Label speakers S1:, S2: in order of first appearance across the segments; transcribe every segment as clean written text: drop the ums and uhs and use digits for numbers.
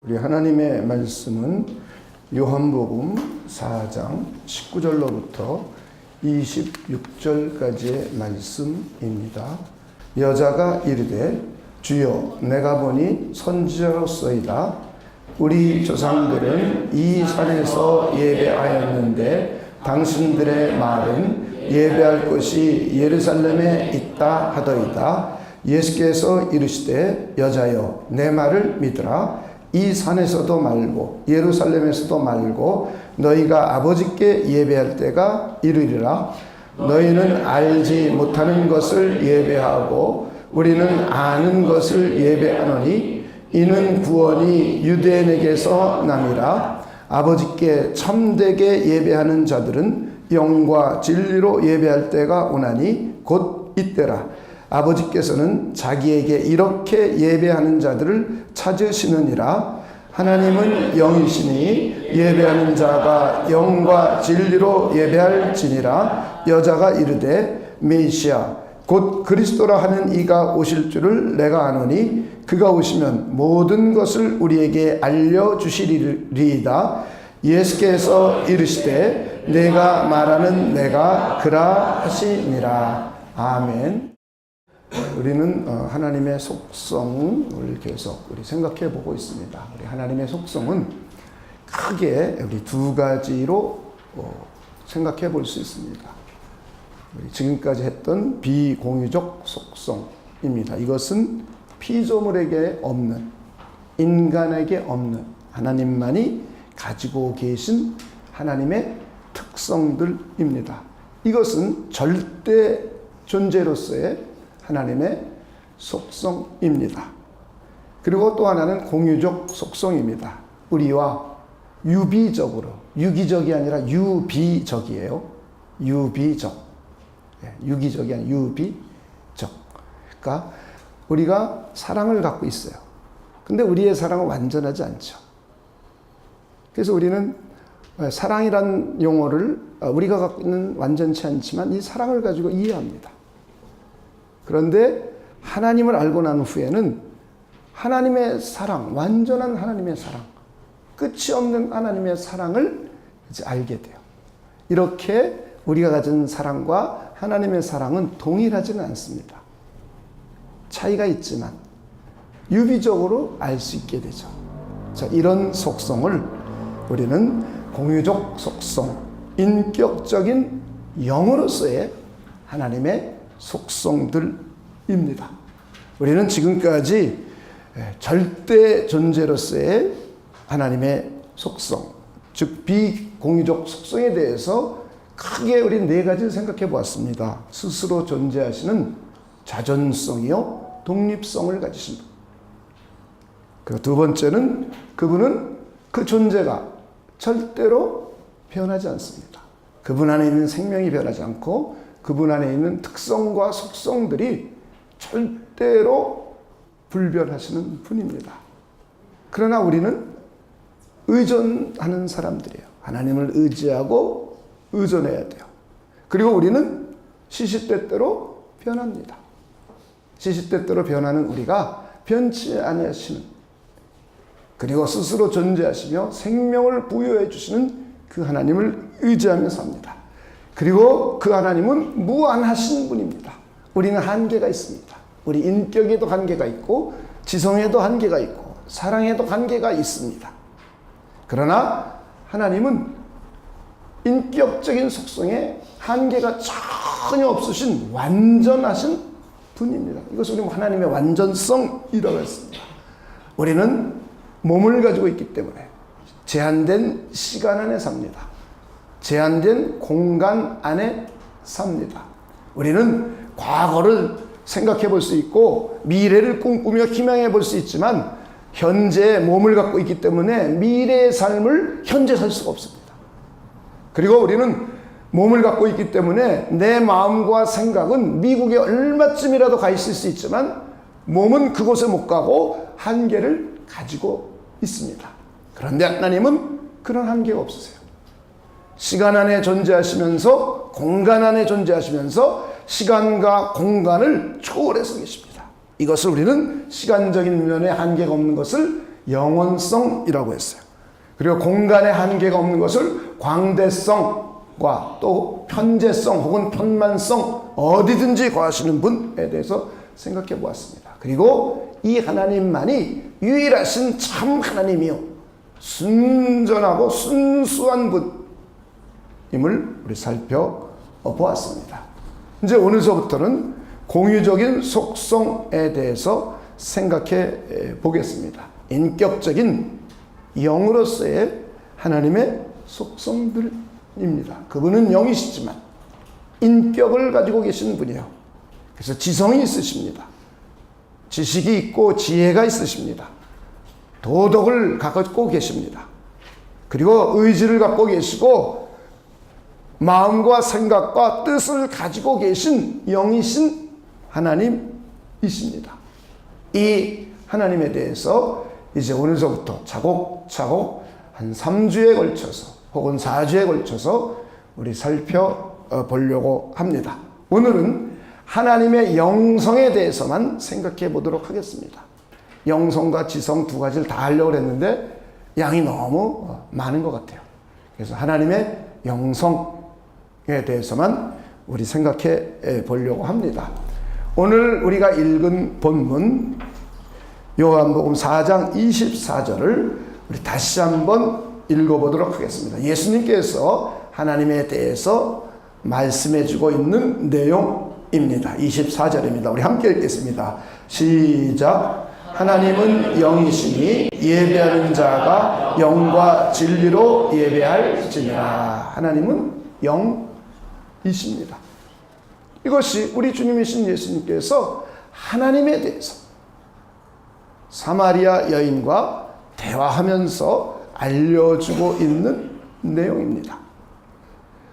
S1: 우리 하나님의 말씀은 요한복음 4장 19절로부터 26절까지의 말씀입니다. 여자가 이르되 주여 내가 보니 선지자로소이다. 우리 조상들은 이 산에서 예배하였는데 당신들의 말은 예배할 곳이 예루살렘에 있다 하더이다. 예수께서 이르시되 여자여 내 말을 믿으라. 이 산에서도 말고 예루살렘에서도 말고 너희가 아버지께 예배할 때가 이르리라. 너희는 알지 못하는 것을 예배하고 우리는 아는 것을 예배하노니 이는 구원이 유대인에게서 남이라. 아버지께 참되게 예배하는 자들은 영과 진리로 예배할 때가 오나니 곧 이때라. 아버지께서는 자기에게 이렇게 예배하는 자들을 찾으시느니라. 하나님은 영이시니 예배하는 자가 영과 진리로 예배할지니라. 여자가 이르되 메시아 곧 그리스도라 하는 이가 오실 줄을 내가 아노니 그가 오시면 모든 것을 우리에게 알려주시리이다. 예수께서 이르시되 내가 말하는 내가 그라 하시니라. 아멘. 우리는 하나님의 속성을 계속 우리 생각해 보고 있습니다. 우리 하나님의 속성은 크게 우리 두 가지로 생각해 볼 수 있습니다. 우리 지금까지 했던 비공유적 속성입니다. 이것은 피조물에게 없는, 인간에게 없는 하나님만이 가지고 계신 하나님의 특성들입니다. 이것은 절대 존재로서의 하나님의 속성입니다. 그리고 또 하나는 공유적 속성입니다. 우리와 유비적으로, 유기적이 아니라 유비적이에요. 유비적. 유기적이 아니라 유비적. 그러니까 우리가 사랑을 갖고 있어요. 근데 우리의 사랑은 완전하지 않죠. 그래서 우리는 사랑이란 용어를 우리가 갖고 있는 완전치 않지만 이 사랑을 가지고 이해합니다. 그런데 하나님을 알고 난 후에는 하나님의 사랑, 완전한 하나님의 사랑, 끝이 없는 하나님의 사랑을 이제 알게 돼요. 이렇게 우리가 가진 사랑과 하나님의 사랑은 동일하지는 않습니다. 차이가 있지만 유비적으로 알 수 있게 되죠. 자, 이런 속성을 우리는 공유적 속성, 인격적인 영으로서의 하나님의 속성들입니다. 우리는 지금까지 절대 존재로서의 하나님의 속성, 즉 비공유적 속성에 대해서 크게 우리 네 가지를 생각해 보았습니다. 스스로 존재하시는 자존성이요, 독립성을 가지신 분. 그리고 두 번째는 그분은 그 존재가 절대로 변하지 않습니다. 그분 안에 있는 생명이 변하지 않고 그분 안에 있는 특성과 속성들이 절대로 불변하시는 분입니다. 그러나 우리는 의존하는 사람들이에요. 하나님을 의지하고 의존해야 돼요. 그리고 우리는 시시때때로 변합니다. 시시때때로 변하는 우리가 변치 아니하시는, 그리고 스스로 존재하시며 생명을 부여해 주시는 그 하나님을 의지하며 삽니다. 그리고 그 하나님은 무한하신 분입니다. 우리는 한계가 있습니다. 우리 인격에도 한계가 있고 지성에도 한계가 있고 사랑에도 한계가 있습니다. 그러나 하나님은 인격적인 속성에 한계가 전혀 없으신 완전하신 분입니다. 이것을 우리 하나님의 완전성이라고 했습니다. 우리는 몸을 가지고 있기 때문에 제한된 시간 안에 삽니다. 제한된 공간 안에 삽니다. 우리는 과거를 생각해 볼 수 있고 미래를 꿈꾸며 희망해 볼 수 있지만 현재의 몸을 갖고 있기 때문에 미래의 삶을 현재 살 수가 없습니다. 그리고 우리는 몸을 갖고 있기 때문에 내 마음과 생각은 미국에 얼마쯤이라도 가 있을 수 있지만 몸은 그곳에 못 가고 한계를 가지고 있습니다. 그런데 하나님은 그런 한계가 없으세요. 시간 안에 존재하시면서 공간 안에 존재하시면서 시간과 공간을 초월해서 계십니다. 이것을 우리는 시간적인 면에 한계가 없는 것을 영원성이라고 했어요. 그리고 공간의 한계가 없는 것을 광대성과 또 편재성 혹은 편만성, 어디든지 거하시는 분에 대해서 생각해 보았습니다. 그리고 이 하나님만이 유일하신 참 하나님이요, 순전하고 순수한 분임을 우리 살펴보았습니다. 이제 오늘서부터는 공유적인 속성에 대해서 생각해 보겠습니다. 인격적인 영으로서의 하나님의 속성들입니다. 그분은 영이시지만 인격을 가지고 계신 분이에요. 그래서 지성이 있으십니다. 지식이 있고 지혜가 있으십니다. 도덕을 갖고 계십니다. 그리고 의지를 갖고 계시고 마음과 생각과 뜻을 가지고 계신 영이신 하나님이십니다. 이 하나님에 대해서 이제 오늘서부터 차곡차곡 한 3주에 걸쳐서 혹은 4주에 걸쳐서 우리 살펴보려고 합니다. 오늘은 하나님의 영성에 대해서만 생각해 보도록 하겠습니다. 영성과 지성 두 가지를 다 하려고 했는데 양이 너무 많은 것 같아요. 그래서 하나님의 영성에 대해서만 우리 생각해 보려고 합니다. 오늘 우리가 읽은 본문 요한복음 4장 24절을 우리 다시 한번 읽어보도록 하겠습니다. 예수님께서 하나님에 대해서 말씀해주고 있는 내용입니다. 24절입니다. 우리 함께 읽겠습니다. 시작. 하나님은 영이시니 예배하는 자가 영과 진리로 예배할지니라. 하나님은 영이십니다. 이것이 우리 주님이신 예수님께서 하나님에 대해서 사마리아 여인과 대화하면서 알려주고 있는 내용입니다.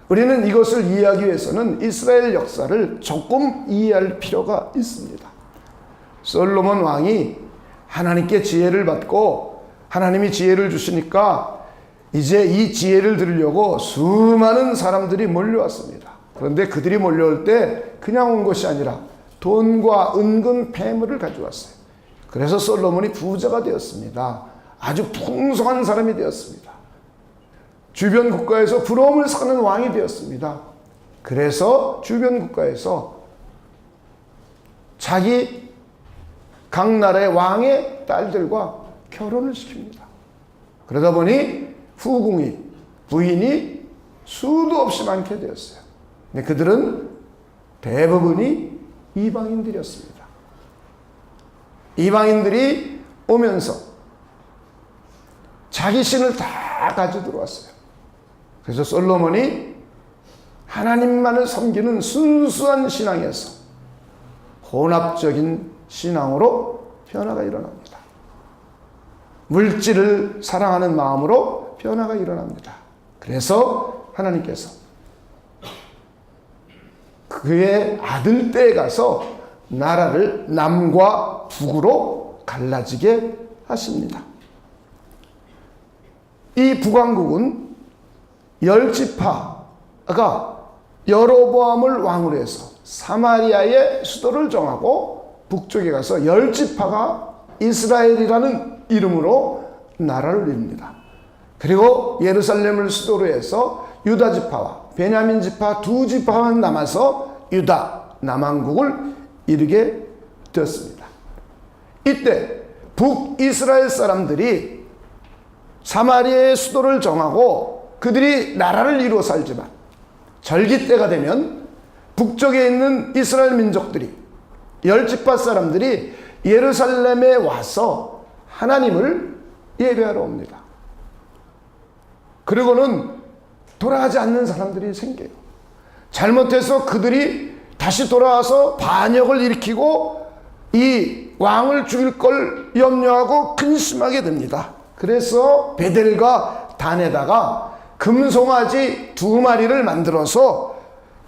S1: 우리는 이것을 이해하기 위해서는 이스라엘 역사를 조금 이해할 필요가 있습니다. 솔로몬 왕이 하나님께 지혜를 받고 하나님이 지혜를 주시니까 이제 이 지혜를 들으려고 수많은 사람들이 몰려왔습니다. 그런데 그들이 몰려올 때 그냥 온 것이 아니라 돈과 은근 폐물을 가져왔어요. 그래서 솔로몬이 부자가 되었습니다. 아주 풍성한 사람이 되었습니다. 주변 국가에서 부러움을 사는 왕이 되었습니다. 그래서 주변 국가에서 자기 각 나라의 왕의 딸들과 결혼을 시킵니다. 그러다 보니 후궁이, 부인이 수도 없이 많게 되었어요. 근데 그들은 대부분이 이방인들이었습니다. 이방인들이 오면서 자기 신을 다 가지고 들어왔어요. 그래서 솔로몬이 하나님만을 섬기는 순수한 신앙에서 혼합적인 신앙으로 변화가 일어납니다. 물질을 사랑하는 마음으로 변화가 일어납니다. 그래서 하나님께서 그의 아들 때에 가서 나라를 남과 북으로 갈라지게 하십니다. 이 북왕국은 10지파가 여로보암을 왕으로 해서 사마리아의 수도를 정하고 북쪽에 가서 10지파가 이스라엘이라는 이름으로 나라를 이룹니다. 그리고 예루살렘을 수도로 해서 유다지파와 베냐민지파 두 지파만 남아서 유다 남왕국을 이루게 되었습니다. 이때 북이스라엘 사람들이 사마리아의 수도를 정하고 그들이 나라를 이루어 살지만 절기 때가 되면 북쪽에 있는 이스라엘 민족들이 10지파 사람들이 예루살렘에 와서 하나님을 예배하러 옵니다. 그리고는 돌아가지 않는 사람들이 생겨요. 잘못해서 그들이 다시 돌아와서 반역을 일으키고 이 왕을 죽일 걸 염려하고 근심하게 됩니다. 그래서 베델과 단에다가 금송아지 2마리를 만들어서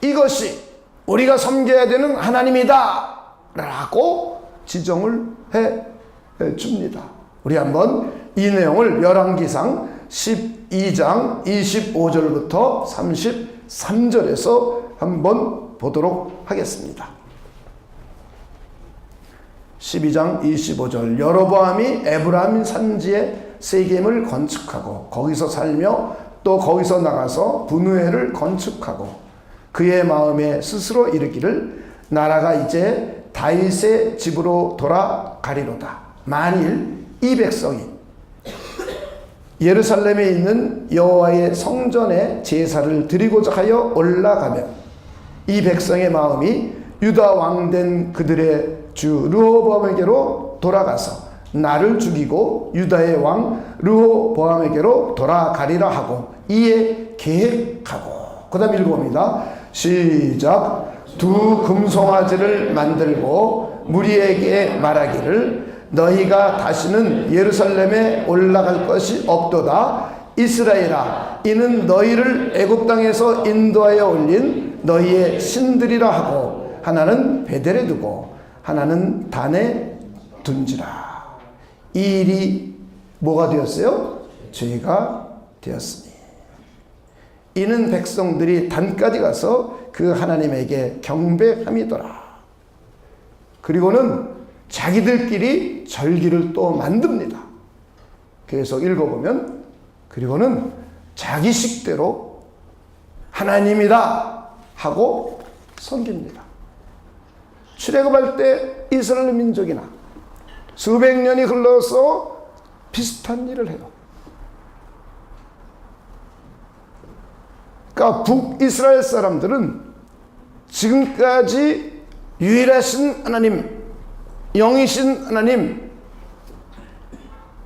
S1: 이것이 우리가 섬겨야 되는 하나님이다 라고 지정을 해 줍니다. 우리 한번 이 내용을 열왕기상 12장 25절부터 33절에서 한번 보도록 하겠습니다. 12장 25절 여로보암이 에브라임 산지에 세겜을 건축하고 거기서 살며 또 거기서 나가서 분우엘을 건축하고 그의 마음에 스스로 이르기를 나라가 이제 다윗의 집으로 돌아가리로다. 만일 이 백성이 예루살렘에 있는 여호와의 성전에 제사를 드리고자 하여 올라가면 이 백성의 마음이 유다 왕된 그들의 주 르호보암에게로 돌아가서 나를 죽이고 유다의 왕 르호보암에게로 돌아가리라 하고 이에 계획하고 그 다음 읽어봅니다. 시작. 두 금송아지를 만들고 무리에게 말하기를 너희가 다시는 예루살렘에 올라갈 것이 없도다. 이스라엘아 이는 너희를 애굽 땅에서 인도하여 올린 너희의 신들이라 하고 하나는 베델에 두고 하나는 단에 둔지라. 이 일이 뭐가 되었어요? 죄가 되었으니 이는 백성들이 단까지 가서 그 하나님에게 경배함이더라. 그리고는 자기들끼리 절기를 또 만듭니다. 계속 읽어보면 그리고는 자기 식대로 하나님이다 하고 섬깁니다. 출애굽할 때 이스라엘 민족이나 수백 년이 흘러서 비슷한 일을 해요. 그러니까 북이스라엘 사람들은 지금까지 유일하신 하나님, 영이신 하나님,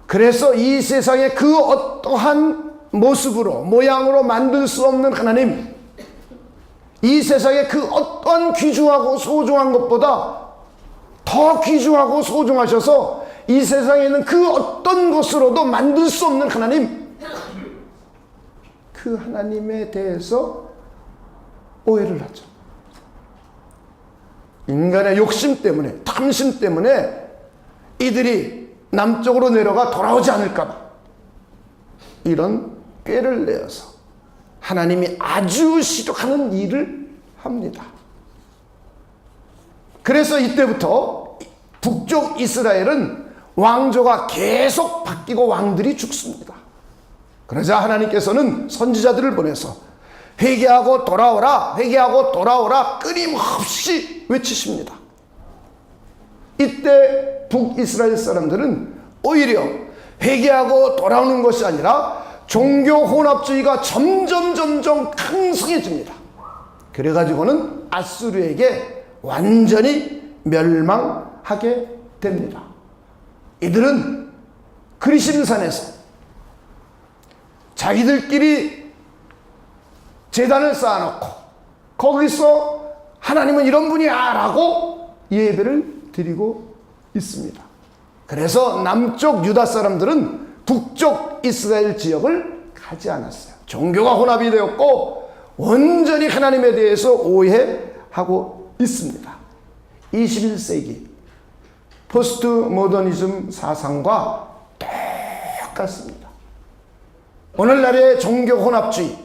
S1: 그래서 이 세상에 그 어떠한 모습으로 모양으로 만들 수 없는 하나님, 이 세상에 그 어떠한 귀중하고 소중한 것보다 더 귀중하고 소중하셔서 이 세상에 있는 그 어떤 것으로도 만들 수 없는 하나님, 그 하나님에 대해서 오해를 하죠. 인간의 욕심 때문에, 탐심 때문에 이들이 남쪽으로 내려가 돌아오지 않을까 봐 이런 꾀를 내어서 하나님이 아주 싫어하는 일을 합니다. 그래서 이때부터 북쪽 이스라엘은 왕조가 계속 바뀌고 왕들이 죽습니다. 그러자 하나님께서는 선지자들을 보내서 회개하고 돌아오라, 회개하고 돌아오라 끊임없이 외치십니다. 이때 북이스라엘 사람들은 오히려 회개하고 돌아오는 것이 아니라 종교 혼합주의가 점점 강성해집니다. 그래가지고는 아수르에게 완전히 멸망하게 됩니다. 이들은 그리심산에서 자기들끼리 제단을 쌓아놓고 거기서 하나님은 이런 분이야 라고 예배를 드리고 있습니다. 그래서 남쪽 유다 사람들은 북쪽 이스라엘 지역을 가지 않았어요. 종교가 혼합이 되었고 온전히 하나님에 대해서 오해하고 있습니다. 21세기 포스트 모더니즘 사상과 똑같습니다. 오늘날의 종교 혼합주의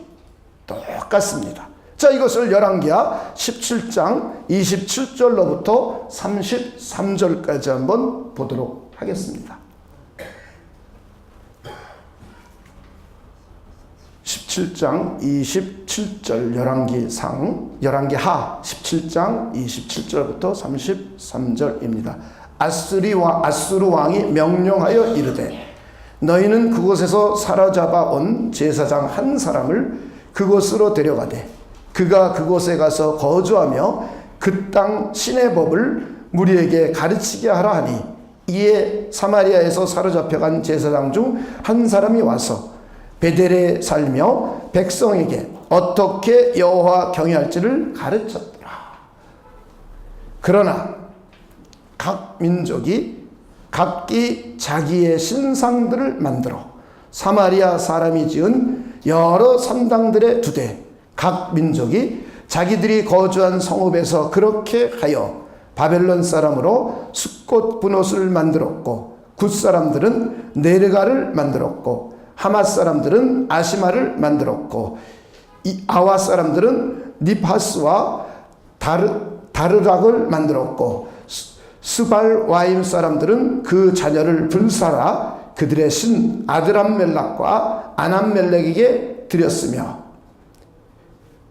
S1: 똑같습니다. 자, 이것을 열왕기하 17장 27절로부터 33절까지 한번 보도록 하겠습니다. 17장 27절 열왕기하 17장 27절부터 33절입니다. 아수르 왕이 명령하여 이르되 너희는 그곳에서 사로잡아 온 제사장 한 사람을 그곳으로 데려가되 그가 그곳에 가서 거주하며 그 땅 신의 법을 무리에게 가르치게 하라 하니 이에 사마리아에서 사로잡혀간 제사장 중 한 사람이 와서 베델에 살며 백성에게 어떻게 여호와 경외할지를 가르쳤더라. 그러나 각 민족이 각기 자기의 신상들을 만들어 사마리아 사람이 지은 여러 산당들에 두되 각 민족이 자기들이 거주한 성읍에서 그렇게 하여 바벨론 사람으로 숫꽃 분옷을 만들었고 굿 사람들은 네르가를 만들었고 하맛 사람들은 아시마를 만들었고 아와 사람들은 니파스와 다르락을 만들었고 스발와임 사람들은 그 자녀를 불살아 그들의 신 아드람멜렉과 아남멜렉에게 드렸으며,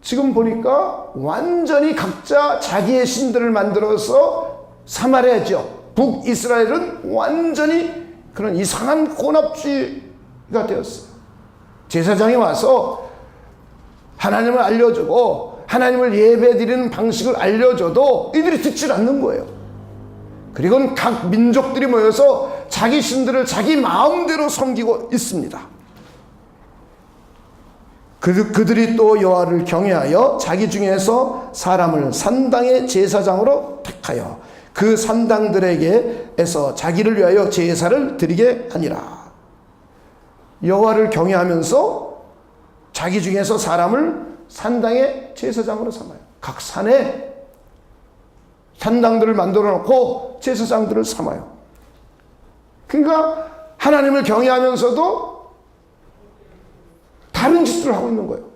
S1: 지금 보니까 완전히 각자 자기의 신들을 만들어서 사마리아죠. 북이스라엘은 완전히 그런 이상한 혼합주의가 되었어요. 제사장이 와서 하나님을 알려주고 하나님을 예배드리는 방식을 알려줘도 이들이 듣질 않는 거예요. 그리고 각 민족들이 모여서 자기 신들을 자기 마음대로 섬기고 있습니다. 그들이 또 여호와를 경외하여 자기 중에서 사람을 산당의 제사장으로 택하여 그 산당들에게에서 자기를 위하여 제사를 드리게 하니라. 여호와를 경외하면서 자기 중에서 사람을 산당의 제사장으로 삼아요. 각 산에 산당들을 만들어 놓고 제사장들을 삼아요. 그러니까 하나님을 경외하면서도 다른 짓들을 하고 있는 거예요.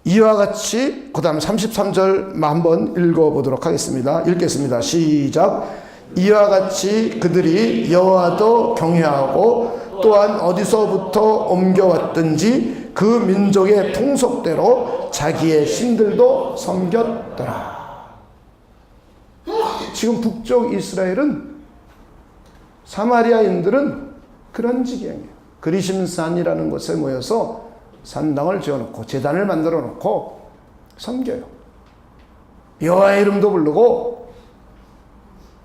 S1: 이와 같이 그 다음 33절 한번 읽어보도록 하겠습니다. 읽겠습니다. 시작. 이와 같이 그들이 여호와도 경외하고 또한 어디서부터 옮겨왔든지 그 민족의 통속대로 자기의 신들도 섬겼더라. 지금 북쪽 이스라엘은, 사마리아인들은 그런 지경이에요. 그리심산이라는 곳에 모여서 산당을 지어놓고 제단을 만들어 놓고 섬겨요. 여호와의 이름도 부르고,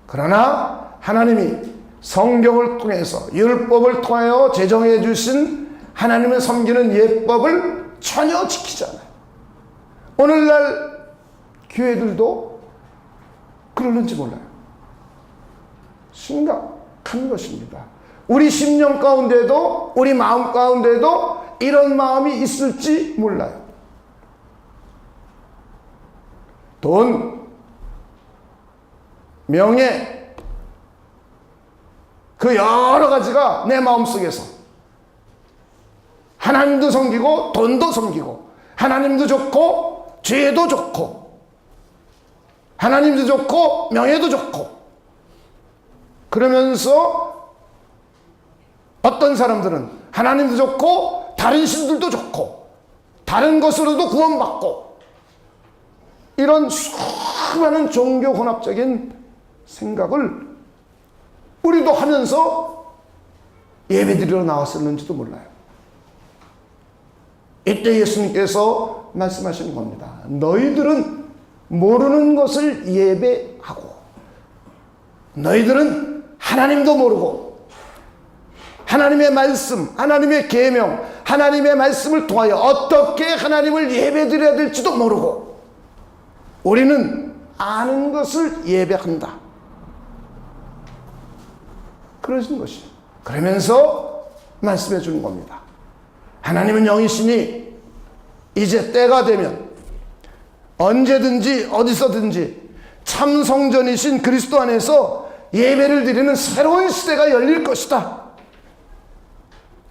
S1: 그러나 하나님이 성경을 통해서 율법을 통하여 제정해 주신 하나님을 섬기는 예법을 전혀 지키지 않아요. 오늘날 교회들도 그러는지 몰라요. 심각한 것입니다. 우리 심령 가운데도, 우리 마음 가운데도 이런 마음이 있을지 몰라요. 돈, 명예, 그 여러 가지가 내 마음속에서 하나님도 섬기고 돈도 섬기고, 하나님도 좋고 죄도 좋고, 하나님도 좋고 명예도 좋고, 그러면서 어떤 사람들은 하나님도 좋고 다른 신들도 좋고 다른 것으로도 구원받고, 이런 수많은 종교 혼합적인 생각을 우리도 하면서 예배드리러 나왔었는지도 몰라요. 이때 예수님께서 말씀하시는 겁니다. 너희들은 모르는 것을 예배하고, 너희들은 하나님도 모르고 하나님의 말씀, 하나님의 계명, 하나님의 말씀을 통하여 어떻게 하나님을 예배드려야 될지도 모르고, 우리는 아는 것을 예배한다. 그러신 것이에요. 그러면서 말씀해 주는 겁니다. 하나님은 영이시니 이제 때가 되면 언제든지 어디서든지 참 성전이신 그리스도 안에서 예배를 드리는 새로운 시대가 열릴 것이다.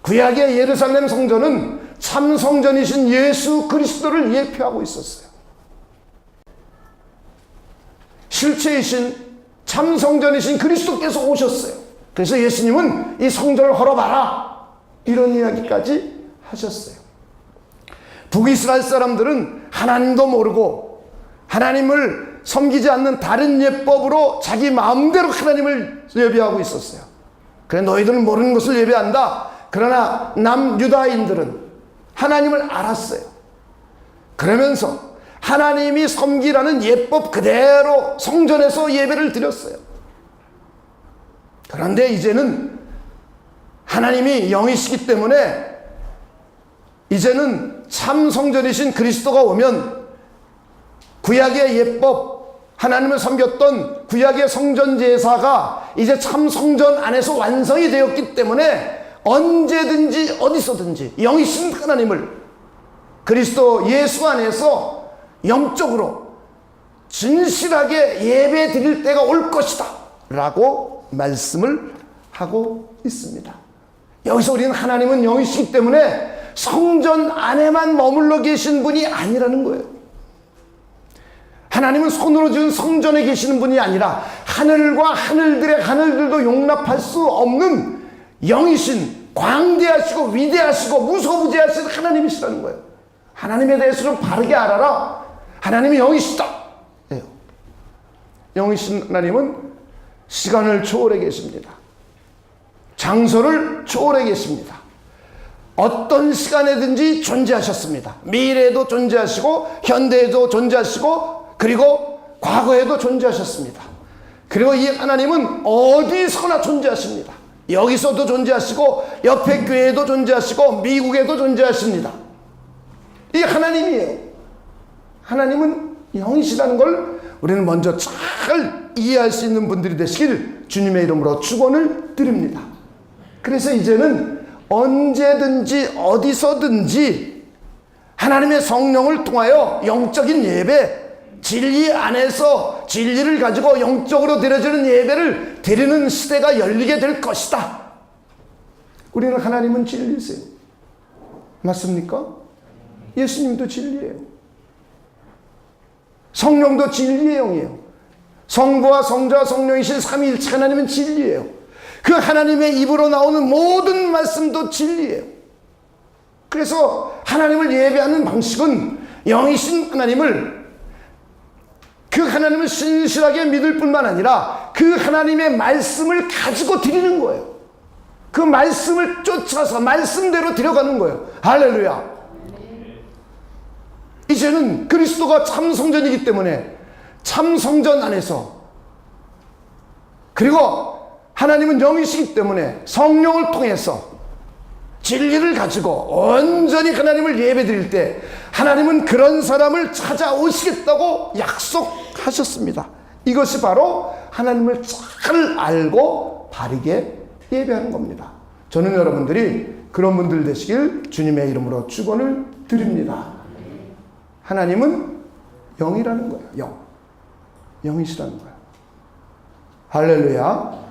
S1: 구약의 예루살렘 성전은 참 성전이신 예수 그리스도를 예표하고 있었어요. 실체이신 참 성전이신 그리스도께서 오셨어요. 그래서 예수님은 이 성전을 헐어봐라, 이런 이야기까지 하셨어요. 북이스라엘 사람들은 하나님도 모르고 하나님을 섬기지 않는 다른 예법으로 자기 마음대로 하나님을 예배하고 있었어요. 그래, 너희들은 모르는 것을 예배한다. 그러나 남유다인들은 하나님을 알았어요. 그러면서 하나님이 섬기라는 예법 그대로 성전에서 예배를 드렸어요. 그런데 이제는 하나님이 영이시기 때문에 이제는 참 성전이신 그리스도가 오면 구약의 예법, 하나님을 섬겼던 구약의 성전 제사가 이제 참 성전 안에서 완성이 되었기 때문에 언제든지 어디서든지 영이신 하나님을 그리스도 예수 안에서 영적으로 진실하게 예배 드릴 때가 올 것이다 라고 말씀을 하고 있습니다. 여기서 우리는 하나님은 영이시기 때문에 성전 안에만 머물러 계신 분이 아니라는 거예요. 하나님은 손으로 지은 성전에 계시는 분이 아니라 하늘과 하늘들의 하늘들도 용납할 수 없는 영이신, 광대하시고 위대하시고 무소부재하신 하나님이시라는 거예요. 하나님에 대해서는 바르게 알아라. 하나님이 영이시다. 영이신 하나님은 시간을 초월해 계십니다. 장소를 초월해 계십니다. 어떤 시간에든지 존재하셨습니다. 미래에도 존재하시고 현대에도 존재하시고 그리고 과거에도 존재하셨습니다. 그리고 이 하나님은 어디서나 존재하십니다. 여기서도 존재하시고 옆에 교회에도 존재하시고 미국에도 존재하십니다. 이 하나님이에요. 하나님은 영이시라는 걸 우리는 먼저 잘 이해할 수 있는 분들이 되시길 주님의 이름으로 축원을 드립니다. 그래서 이제는 언제든지 어디서든지 하나님의 성령을 통하여 영적인 예배, 진리 안에서 진리를 가지고 영적으로 드려지는 예배를 드리는 시대가 열리게 될 것이다. 우리는 하나님은 진리세요. 맞습니까? 예수님도 진리예요. 성령도 진리의 영이에요. 성부와 성자와 성령이신 삼위일체 하나님은 진리예요. 그 하나님의 입으로 나오는 모든 말씀도 진리예요. 그래서 하나님을 예배하는 방식은 영이신 하나님을, 그 하나님을 신실하게 믿을 뿐만 아니라 그 하나님의 말씀을 가지고 드리는 거예요. 그 말씀을 쫓아서 말씀대로 들여가는 거예요. 할렐루야. 이제는 그리스도가 참 성전이기 때문에 참 성전 안에서, 그리고 하나님은 영이시기 때문에 성령을 통해서 진리를 가지고 온전히 하나님을 예배드릴 때 하나님은 그런 사람을 찾아오시겠다고 약속하셨습니다. 이것이 바로 하나님을 잘 알고 바르게 예배하는 겁니다. 저는 여러분들이 그런 분들 되시길 주님의 이름으로 축원을 드립니다. 하나님은 영이라는 거예요. 영이시라는 거예요. 할렐루야.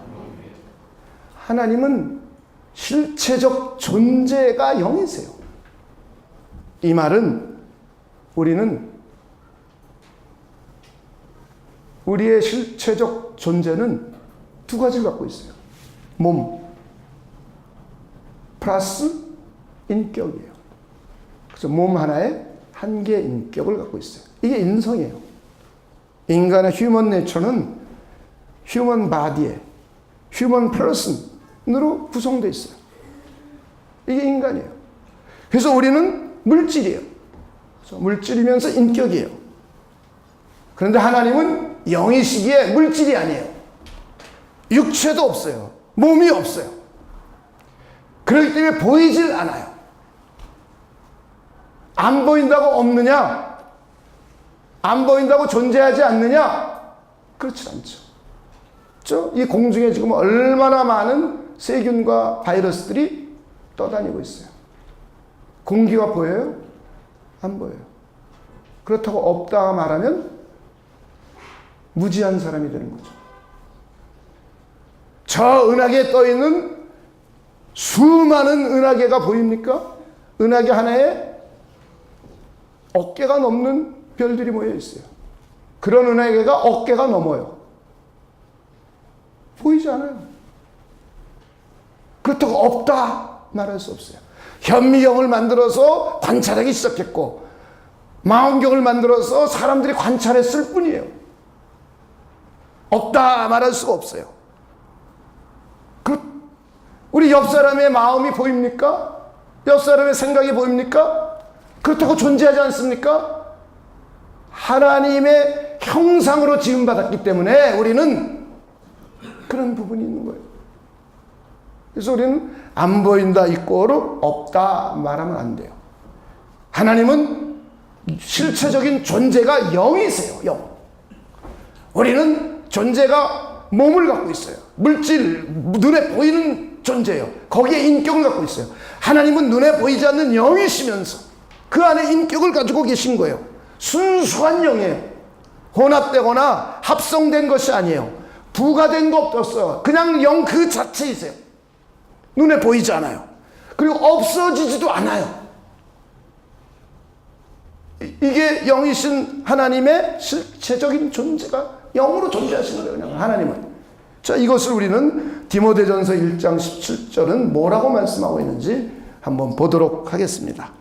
S1: 하나님은 실체적 존재가 영이세요. 이 말은 우리는 우리의 실체적 존재는 두 가지를 갖고 있어요. 몸 플러스 인격이에요. 그래서 몸 하나에 한 개의 인격을 갖고 있어요. 이게 인성이에요. 인간의 휴먼 네처는 휴먼 바디에 휴먼 퍼슨으로 구성되어 있어요. 이게 인간이에요. 그래서 우리는 물질이에요. 그래서 물질이면서 인격이에요. 그런데 하나님은 영이시기에 물질이 아니에요. 육체도 없어요. 몸이 없어요. 그렇기 때문에 보이질 않아요. 안 보인다고 없느냐? 안 보인다고 존재하지 않느냐? 그렇지 않죠. 이 공중에 지금 얼마나 많은 세균과 바이러스들이 떠다니고 있어요. 공기가 보여요? 안 보여요. 그렇다고 없다 말하면 무지한 사람이 되는 거죠. 저 은하계에 떠있는 수많은 은하계가 보입니까? 은하계 하나에 어깨가 넘는 별들이 모여 있어요. 그런 은하계가 어깨가 넘어요. 보이지 않아요. 그렇다고 없다 말할 수 없어요. 현미경을 만들어서 관찰하기 시작했고 망원경을 만들어서 사람들이 관찰했을 뿐이에요. 없다 말할 수가 없어요. 우리 옆 사람의 마음이 보입니까? 옆 사람의 생각이 보입니까? 그렇다고 존재하지 않습니까? 하나님의 형상으로 지음받았기 때문에 우리는 그런 부분이 있는 거예요. 그래서 우리는 안 보인다 이꼬르 없다 말하면 안 돼요. 하나님은 실체적인 존재가 영이세요. 영. 우리는 존재가 몸을 갖고 있어요. 물질, 눈에 보이는 존재예요. 거기에 인격을 갖고 있어요. 하나님은 눈에 보이지 않는 영이시면서 그 안에 인격을 가지고 계신 거예요. 순수한 영이에요. 혼합되거나 합성된 것이 아니에요. 부가된 거 없었어요. 그냥 영 그 자체이세요. 눈에 보이지 않아요. 그리고 없어지지도 않아요. 이게 영이신 하나님의 실체적인 존재가 영으로 존재하시는 거예요. 그냥 하나님은. 자, 이것을 우리는 디모데전서 1장 17절은 뭐라고 말씀하고 있는지 한번 보도록 하겠습니다.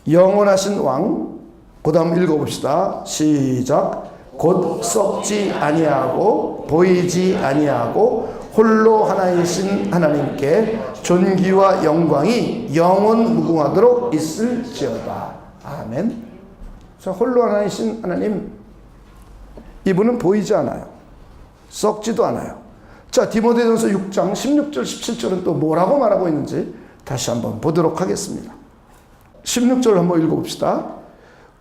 S1: 영원하신 왕, 그 다음 읽어봅시다. 시작. 곧 썩지 아니하고 보이지 아니하고 홀로 하나이신 하나님께 존귀와 영광이 영원 무궁하도록 있을지어다. 아멘. 자, 홀로 하나이신 하나님, 이분은 보이지 않아요. 썩지도 않아요. 자, 디모데전서 6장 16절 17절은 또 뭐라고 말하고 있는지 다시 한번 보도록 하겠습니다. 16절 한번 읽어봅시다.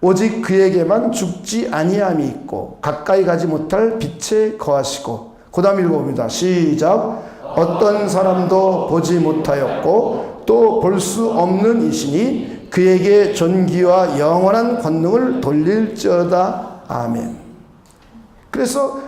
S1: 오직 그에게만 죽지 아니함이 있고 가까이 가지 못할 빛에 거하시고, 그 다음 읽어봅니다. 시작. 어떤 사람도 보지 못하였고 또 볼 수 없는 이시니 그에게 존귀와 영원한 권능을 돌릴지어다. 아멘. 그래서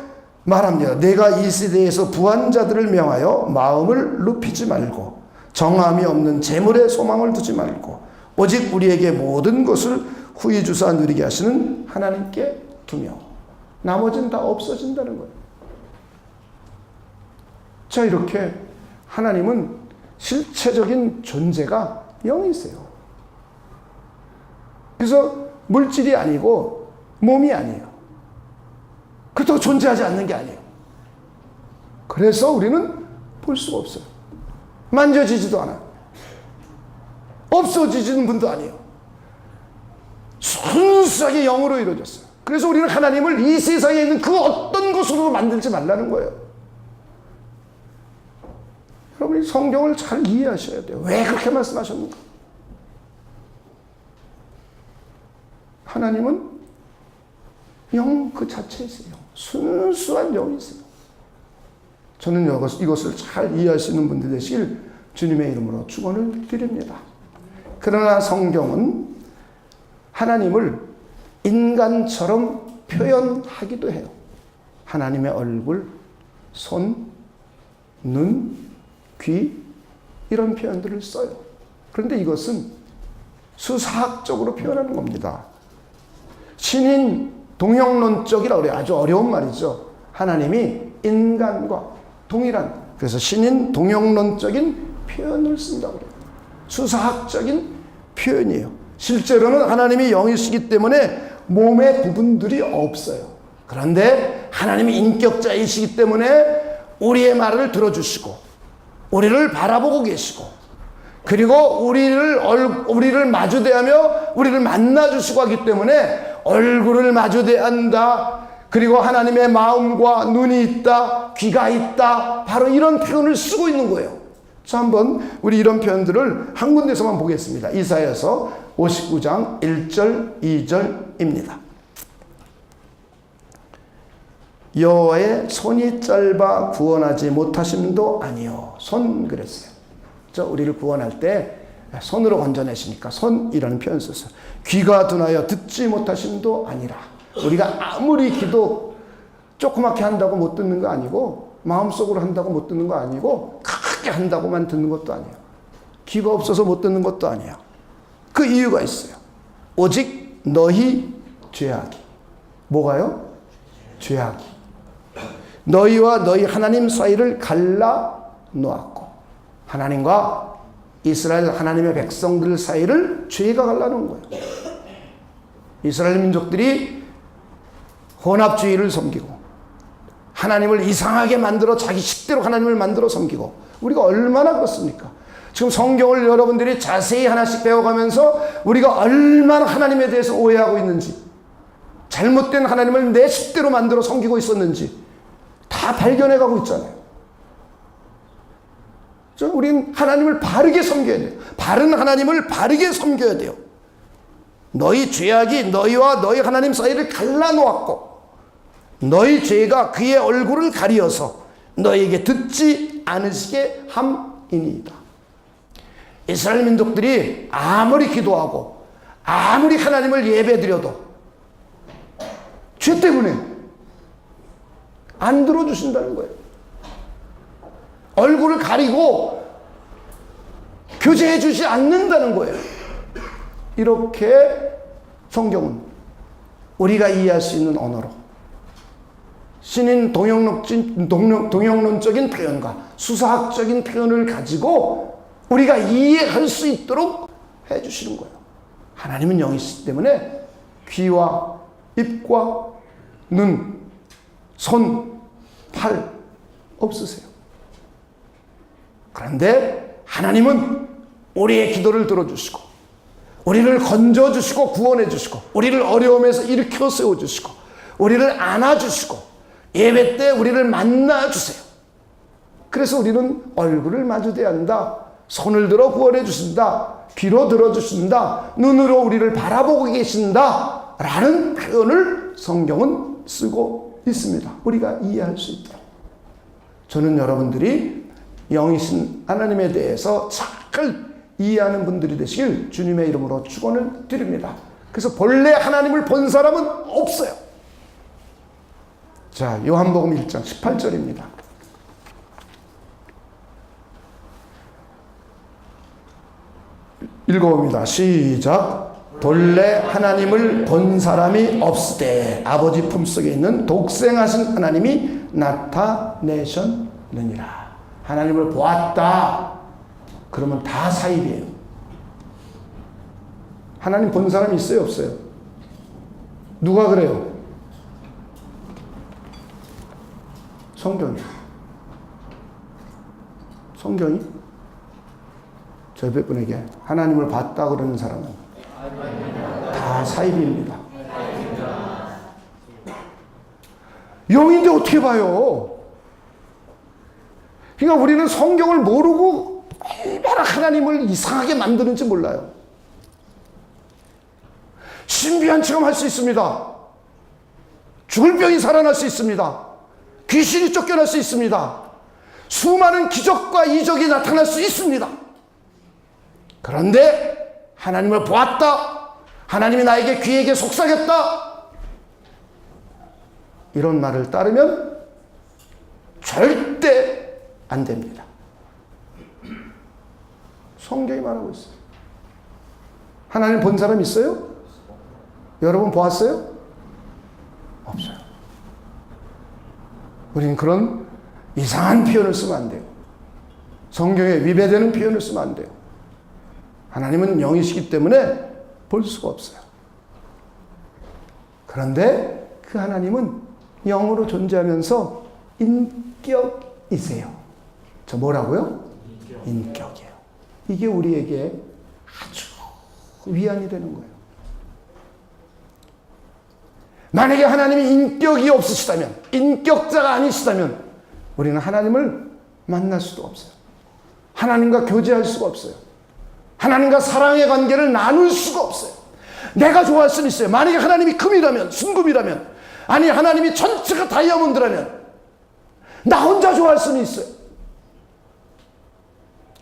S1: 말합니다. 내가 이 시대에서 부한 자들을 명하여 마음을 눕히지 말고 정함이 없는 재물에 소망을 두지 말고 오직 우리에게 모든 것을 후히 주사 누리게 하시는 하나님께 두며, 나머지는 다 없어진다는 거예요. 자, 이렇게 하나님은 실체적인 존재가 영이세요. 그래서 물질이 아니고 몸이 아니에요. 그렇다고 존재하지 않는 게 아니에요. 그래서 우리는 볼 수가 없어요. 만져지지도 않아요. 없어지지는 분도 아니에요. 순수하게 영으로 이루어졌어요. 그래서 우리는 하나님을 이 세상에 있는 그 어떤 것으로 만들지 말라는 거예요. 여러분이 성경을 잘 이해하셔야 돼요. 왜 그렇게 말씀하셨는가? 하나님은 영 그 자체이세요. 순수한 영이세요. 저는 이것을 잘 이해할 수 있는 분들 되시길 주님의 이름으로 축원을 드립니다. 그러나 성경은 하나님을 인간처럼 표현하기도 해요. 하나님의 얼굴, 손, 눈, 귀, 이런 표현들을 써요. 그런데 이것은 수사학적으로 표현하는 겁니다. 신인 동형론적이라고 그래요. 아주 어려운 말이죠. 하나님이 인간과 동일한, 그래서 신인 동형론적인 표현을 쓴다고 그래요. 수사학적인 표현이에요. 실제로는 하나님이 영이시기 때문에 몸의 부분들이 없어요. 그런데 하나님이 인격자이시기 때문에 우리의 말을 들어주시고 우리를 바라보고 계시고, 그리고 우리를 마주대하며 우리를 만나주시고 하기 때문에 얼굴을 마주대한다, 그리고 하나님의 마음과 눈이 있다, 귀가 있다, 바로 이런 표현을 쓰고 있는 거예요. 자, 한번 우리 이런 표현들을 한 군데서만 보겠습니다. 이사야서 59장 1절 2절입니다. 여호와의 손이 짧아 구원하지 못하심도 아니요. 손 그랬어요. 우리를 구원할 때 손으로 건져내시니까 손이라는 표현 썼어요. 귀가 둔하여 듣지 못하심도 아니라, 우리가 아무리 기도 조그맣게 한다고 못 듣는 거 아니고, 마음속으로 한다고 못 듣는 거 아니고, 크게 한다고만 듣는 것도 아니에요. 귀가 없어서 못 듣는 것도 아니에요. 그 이유가 있어요. 오직 너희 죄악이. 뭐가요? 죄악이 너희와 너희 하나님 사이를 갈라 놓았고, 하나님과 이스라엘 하나님의 백성들 사이를 죄가 갈라놓은 거예요. 이스라엘 민족들이 혼합주의를 섬기고 하나님을 이상하게 만들어 자기 식대로 하나님을 만들어 섬기고, 우리가 얼마나 그렇습니까? 지금 성경을 여러분들이 자세히 하나씩 배워가면서 우리가 얼마나 하나님에 대해서 오해하고 있는지, 잘못된 하나님을 내 식대로 만들어 섬기고 있었는지 다 발견해가고 있잖아요. 우린 하나님을 바르게 섬겨야 돼요. 바른 하나님을 바르게 섬겨야 돼요. 너희 죄악이 너희와 너희 하나님 사이를 갈라놓았고, 너희 죄가 그의 얼굴을 가리어서 너희에게 듣지 않으시게 함이니이다. 이스라엘 민족들이 아무리 기도하고 아무리 하나님을 예배드려도 죄 때문에 안 들어주신다는 거예요. 얼굴을 가리고 교제해 주지 않는다는 거예요. 이렇게 성경은 우리가 이해할 수 있는 언어로 신인 동영론적인 표현과 수사학적인 표현을 가지고 우리가 이해할 수 있도록 해주시는 거예요. 하나님은 영이시기 때문에 귀와 입과 눈, 손, 팔 없으세요. 그런데 하나님은 우리의 기도를 들어주시고 우리를 건져주시고 구원해주시고 우리를 어려움에서 일으켜 세워주시고 우리를 안아주시고 예배 때 우리를 만나주세요. 그래서 우리는 얼굴을 마주대야 한다. 손을 들어 구원해 주신다. 귀로 들어주신다. 눈으로 우리를 바라보고 계신다. 라는 표현을 성경은 쓰고 있습니다. 우리가 이해할 수 있도록. 저는 여러분들이 영이신 하나님에 대해서 잘 이해하는 분들이 되시길 주님의 이름으로 축원을 드립니다. 그래서 본래 하나님을 본 사람은 없어요. 자, 요한복음 1장 18절입니다. 읽어봅니다. 시작. 본래 하나님을 본 사람이 없으되 아버지 품속에 있는 독생하신 하나님이 나타내셨느니라. 하나님을 보았다. 그러면 다 사입이에요. 하나님 본 사람이 있어요, 없어요? 누가 그래요? 성경이 저 옆에 분에게 하나님을 봤다 그러는 사람은 다 사입입니다. 영인데 어떻게 봐요? 그러니까 우리는 성경을 모르고 얼마나 하나님을 이상하게 만드는지 몰라요. 신비한 체험할 수 있습니다. 죽을 병이 살아날 수 있습니다. 귀신이 쫓겨날 수 있습니다. 수많은 기적과 이적이 나타날 수 있습니다. 그런데 하나님을 보았다. 하나님이 나에게 귀에게 속삭였다. 이런 말을 따르면 절대 안 됩니다. 성경이 말하고 있어요. 하나님 본 사람 있어요? 여러분 보았어요? 없어요. 우리는 그런 이상한 표현을 쓰면 안 돼요. 성경에 위배되는 표현을 쓰면 안 돼요. 하나님은 영이시기 때문에 볼 수가 없어요. 그런데 그 하나님은 영으로 존재하면서 인격이세요. 저 뭐라고요? 인격이에요. 이게 우리에게 아주 위안이 되는 거예요. 만약에 하나님이 인격이 없으시다면, 인격자가 아니시다면 우리는 하나님을 만날 수도 없어요. 하나님과 교제할 수가 없어요. 하나님과 사랑의 관계를 나눌 수가 없어요. 내가 좋아할 수는 있어요. 만약에 하나님이 금이라면, 순금이라면, 아니 하나님이 전체가 다이아몬드라면 나 혼자 좋아할 수는 있어요.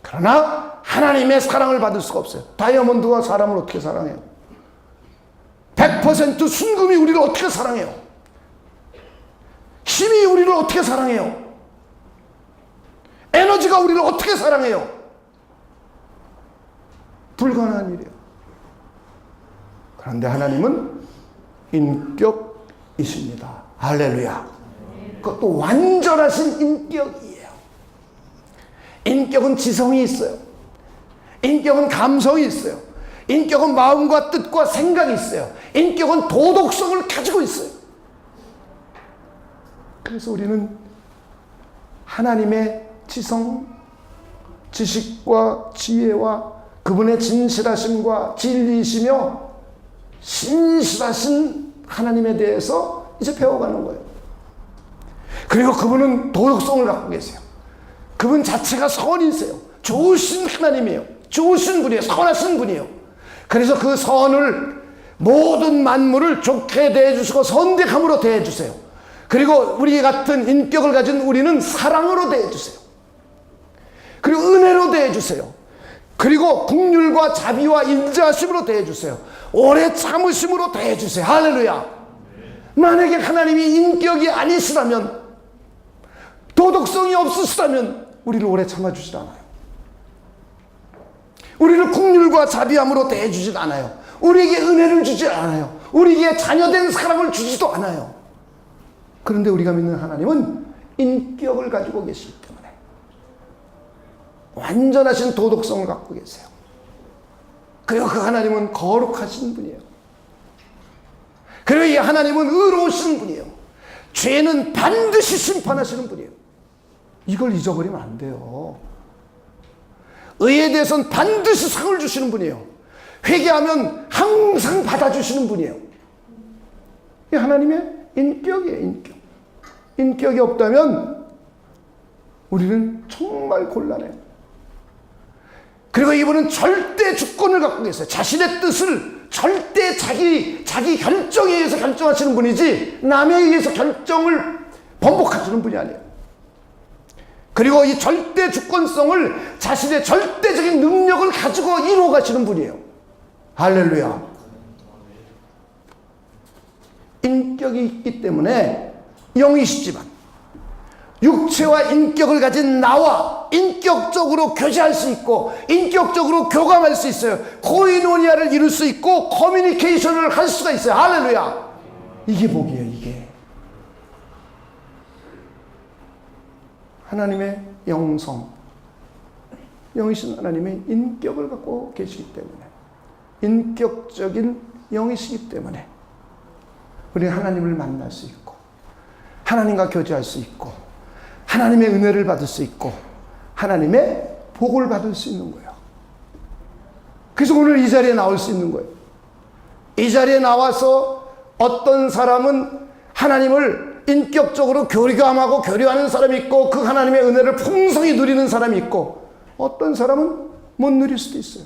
S1: 그러나 하나님의 사랑을 받을 수가 없어요. 다이아몬드가 사람을 어떻게 사랑해요? 100% 순금이 우리를 어떻게 사랑해요? 힘이 우리를 어떻게 사랑해요? 에너지가 우리를 어떻게 사랑해요? 불가능한 일이에요. 그런데 하나님은 인격이십니다. 할렐루야. 그것도 완전하신 인격이에요. 인격은 지성이 있어요. 인격은 감성이 있어요. 인격은 마음과 뜻과 생각이 있어요. 인격은 도덕성을 가지고 있어요. 그래서 우리는 하나님의 지성, 지식과 지혜와 그분의 진실하심과 진리이시며 신실하신 하나님에 대해서 이제 배워가는 거예요. 그리고 그분은 도덕성을 갖고 계세요. 그분 자체가 선이세요. 좋으신 하나님이에요. 좋으신 분이에요. 선하신 분이에요. 그래서 그 선을 모든 만물을 좋게 대해주시고 선대함으로 대해주세요. 그리고 우리 같은 인격을 가진 우리는 사랑으로 대해주세요. 그리고 은혜로 대해주세요. 그리고 긍휼과 자비와 인자하심으로 대해주세요. 오래 참으심으로 대해주세요. 할렐루야. 만약에 하나님이 인격이 아니시라면, 도덕성이 없으시다면 우리를 오래 참아주질 않아요. 우리를 긍휼과 자비함으로 대해주질 않아요. 우리에게 은혜를 주지 않아요. 우리에게 자녀된 사랑을 주지도 않아요. 그런데 우리가 믿는 하나님은 인격을 가지고 계시기 때문에 완전하신 도덕성을 갖고 계세요. 그리고 그 하나님은 거룩하신 분이에요. 그리고 이 하나님은 의로우신 분이에요. 죄는 반드시 심판하시는 분이에요. 이걸 잊어버리면 안 돼요. 의에 대해서는 반드시 상을 주시는 분이에요. 회개하면 항상 받아주시는 분이에요. 이 하나님의 인격이에요, 인격. 인격이 없다면 우리는 정말 곤란해요. 그리고 이분은 절대 주권을 갖고 계세요. 자신의 뜻을 절대 자기 결정에 의해서 결정하시는 분이지 남에 의해서 결정을 번복하시는 분이 아니에요. 그리고 이 절대 주권성을 자신의 절대적인 능력을 가지고 이루어 가시는 분이에요. 할렐루야. 인격이 있기 때문에 영이시지만 육체와 인격을 가진 나와 인격적으로 교제할 수 있고 인격적으로 교감할 수 있어요. 코이노니아를 이룰 수 있고 커뮤니케이션을 할 수가 있어요. 할렐루야. 이게 복이에요. 이게 하나님의 영성, 영이신 하나님의 인격을 갖고 계시기 때문에, 인격적인 영이시기 때문에 우리는 하나님을 만날 수 있고 하나님과 교제할 수 있고 하나님의 은혜를 받을 수 있고 하나님의 복을 받을 수 있는 거예요. 그래서 오늘 이 자리에 나올 수 있는 거예요. 이 자리에 나와서 어떤 사람은 하나님을 인격적으로 교감하고 교류하는 사람이 있고 그 하나님의 은혜를 풍성히 누리는 사람이 있고 어떤 사람은 못 누릴 수도 있어요.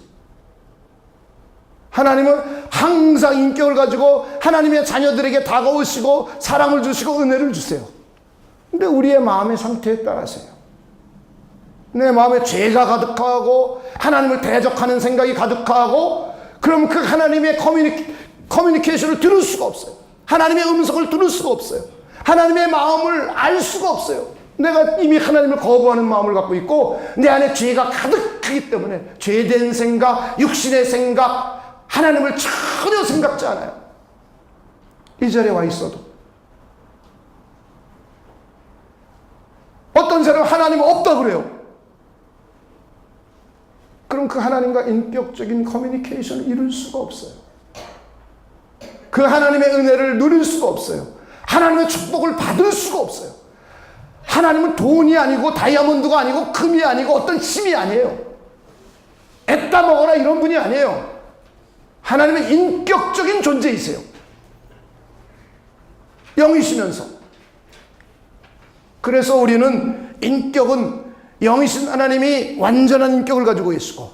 S1: 하나님은 항상 인격을 가지고 하나님의 자녀들에게 다가오시고 사랑을 주시고 은혜를 주세요. 근데 우리의 마음의 상태에 따라서요. 내 마음에 죄가 가득하고 하나님을 대적하는 생각이 가득하고 그럼 그 하나님의 커뮤니케이션을 들을 수가 없어요. 하나님의 음성을 들을 수가 없어요. 하나님의 마음을 알 수가 없어요. 내가 이미 하나님을 거부하는 마음을 갖고 있고 내 안에 죄가 가득하기 때문에 죄된 생각, 육신의 생각, 하나님을 전혀 생각지 않아요. 이 자리에 와 있어도 어떤 사람은 하나님 없다 그래요. 그럼 그 하나님과 인격적인 커뮤니케이션을 이룰 수가 없어요. 그 하나님의 은혜를 누릴 수가 없어요. 하나님의 축복을 받을 수가 없어요. 하나님은 돈이 아니고 다이아몬드가 아니고 금이 아니고 어떤 힘이 아니에요. 애따 먹어라 이런 분이 아니에요. 하나님의 인격적인 존재이세요. 영이시면서. 그래서 우리는 인격은 영이신 하나님이 완전한 인격을 가지고 계시고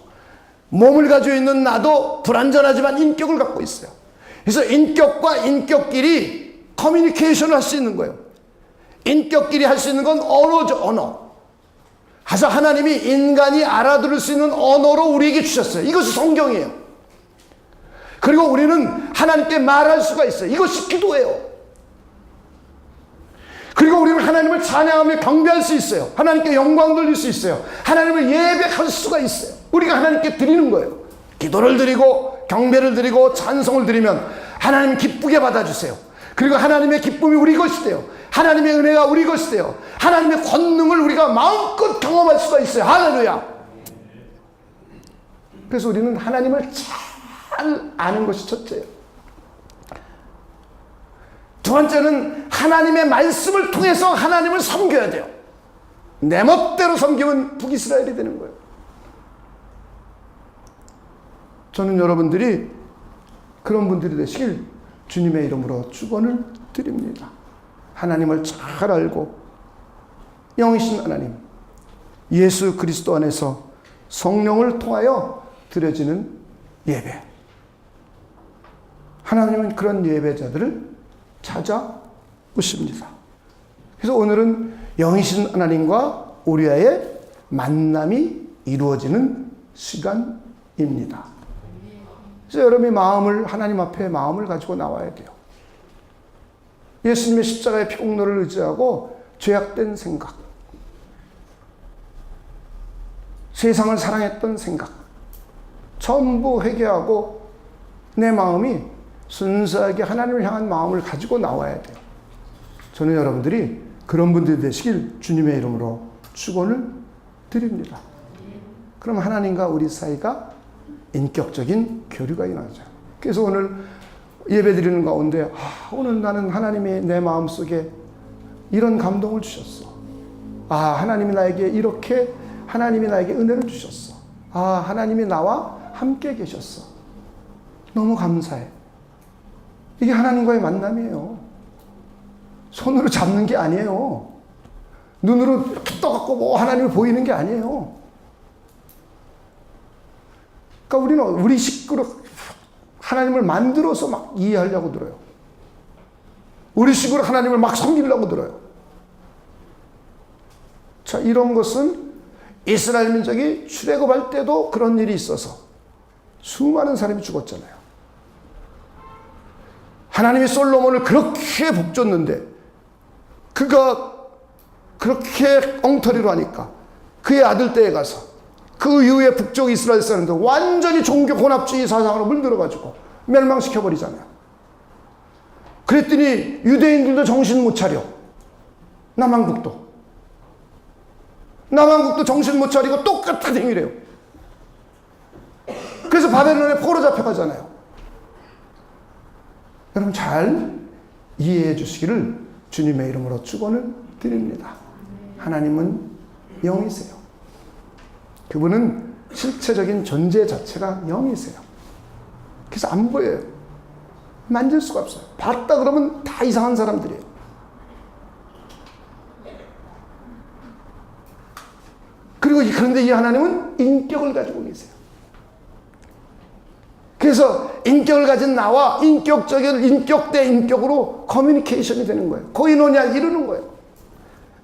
S1: 몸을 가지고 있는 나도 불완전하지만 인격을 갖고 있어요. 그래서 인격과 인격끼리 커뮤니케이션을 할 수 있는 거예요. 인격끼리 할 수 있는 건 언어죠, 언어. 그래서 하나님이 인간이 알아들을 수 있는 언어로 우리에게 주셨어요. 이것이 성경이에요. 그리고 우리는 하나님께 말할 수가 있어요. 이것이 기도예요. 그리고 우리는 하나님을 찬양하며 경배할 수 있어요. 하나님께 영광 돌릴 수 있어요. 하나님을 예배할 수가 있어요. 우리가 하나님께 드리는 거예요. 기도를 드리고 경배를 드리고 찬송을 드리면 하나님 기쁘게 받아주세요. 그리고 하나님의 기쁨이 우리 것이 돼요. 하나님의 은혜가 우리 것이 돼요. 하나님의 권능을 우리가 마음껏 경험할 수가 있어요. 할렐루야. 그래서 우리는 하나님을 잘 아는 것이 첫째예요. 두 번째는 하나님의 말씀을 통해서 하나님을 섬겨야 돼요. 내 멋대로 섬기면 북이스라엘이 되는 거예요. 저는 여러분들이 그런 분들이 되시길 주님의 이름으로 축원을 드립니다. 하나님을 잘 알고 영이신 하나님, 예수 그리스도 안에서 성령을 통하여 드려지는 예배. 하나님은 그런 예배자들을 찾아오십니다. 그래서 오늘은 영이신 하나님과 우리와의 만남이 이루어지는 시간입니다. 그래서 여러분이 마음을, 하나님 앞에 마음을 가지고 나와야 돼요. 예수님의 십자가의 피공로를 의지하고 죄악된 생각, 세상을 사랑했던 생각 전부 회개하고 내 마음이 순수하게 하나님을 향한 마음을 가지고 나와야 돼요. 저는 여러분들이 그런 분들이 되시길 주님의 이름으로 축원을 드립니다. 그럼 하나님과 우리 사이가 인격적인 교류가 일어나죠. 그래서 오늘 예배 드리는 가운데 오늘 나는 하나님이 내 마음속에 이런 감동을 주셨어. 하나님이 나에게 은혜를 주셨어. 하나님이 나와 함께 계셨어. 너무 감사해. 이게 하나님과의 만남이에요. 손으로 잡는 게 아니에요. 눈으로 이렇게 떠갖고 하나님을 보이는 게 아니에요. 그러니까 우리는 우리 식구로 하나님을 만들어서 막 이해하려고 들어요. 우리 식으로 하나님을 막 섬기려고 들어요. 자, 이런 것은 이스라엘 민족이 출애굽할 때도 그런 일이 있어서 수많은 사람이 죽었잖아요. 하나님이 솔로몬을 그렇게 복줬는데 그가 그렇게 엉터리로 하니까 그의 아들 때에 가서 그 이후에 북쪽 이스라엘 사람들 완전히 종교 혼합주의 사상으로 물들어가지고 멸망시켜버리잖아요. 그랬더니 유대인들도 정신 못 차려. 남한국도 정신 못 차리고 똑같은 행위래요. 그래서 바벨론에 포로 잡혀가잖아요. 여러분 잘 이해해 주시기를 주님의 이름으로 축원을 드립니다. 하나님은 영이세요. 그분은 실체적인 존재 자체가 영이세요. 그래서 안 보여요. 만질 수가 없어요. 봤다 그러면 다 이상한 사람들이에요. 그런데 이 하나님은 인격을 가지고 계세요. 그래서 인격을 가진 나와 인격 대 인격으로 커뮤니케이션이 되는 거예요. 코이노니아를 이루는 거예요.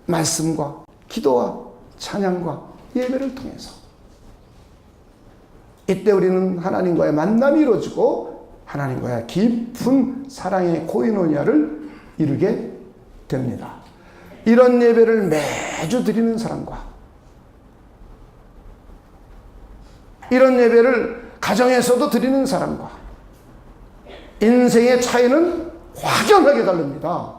S1: 말씀과 기도와 찬양과 예배를 통해서. 이때 우리는 하나님과의 만남이 이루어지고 하나님과의 깊은 사랑의 코이노니아를 이루게 됩니다. 이런 예배를 매주 드리는 사람과 이런 예배를 가정에서도 드리는 사람과 인생의 차이는 확연하게 다릅니다.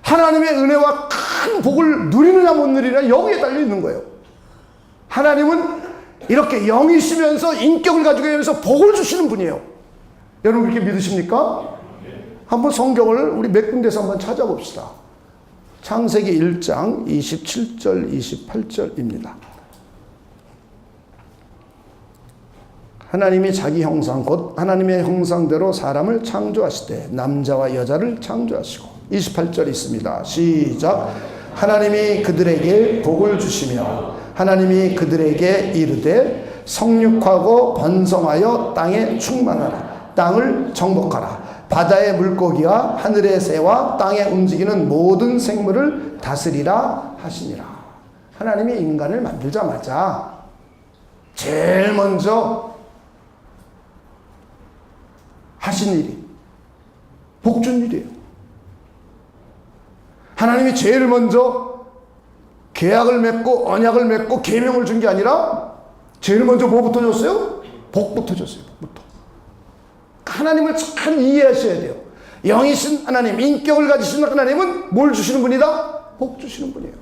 S1: 하나님의 은혜와 큰 복을 누리느냐 못 누리느냐 여기에 달려 있는 거예요. 하나님은 이렇게 영이시면서 인격을 가지고 있면서 복을 주시는 분이에요. 여러분 그렇게 믿으십니까? 한번 성경을 우리 몇 군데서 한번 찾아봅시다. 창세기 1장 27절 28절입니다. 하나님이 자기 형상 곧 하나님의 형상대로 사람을 창조하시되 남자와 여자를 창조하시고 28절 있습니다. 시작. 하나님이 그들에게 복을 주시며 하나님이 그들에게 이르되 성육하고 번성하여 땅에 충만하라. 땅을 정복하라. 바다의 물고기와 하늘의 새와 땅에 움직이는 모든 생물을 다스리라 하시니라. 하나님이 인간을 만들자마자 제일 먼저 하신 일이 복준 일이에요. 하나님이 제일 먼저 계약을 맺고 언약을 맺고 계명을 준 게 아니라 제일 먼저 뭐부터 줬어요? 복부터 줬어요. 복부터. 하나님을 잘 이해하셔야 돼요. 영이신 하나님, 인격을 가지신 하나님은 뭘 주시는 분이다? 복 주시는 분이에요.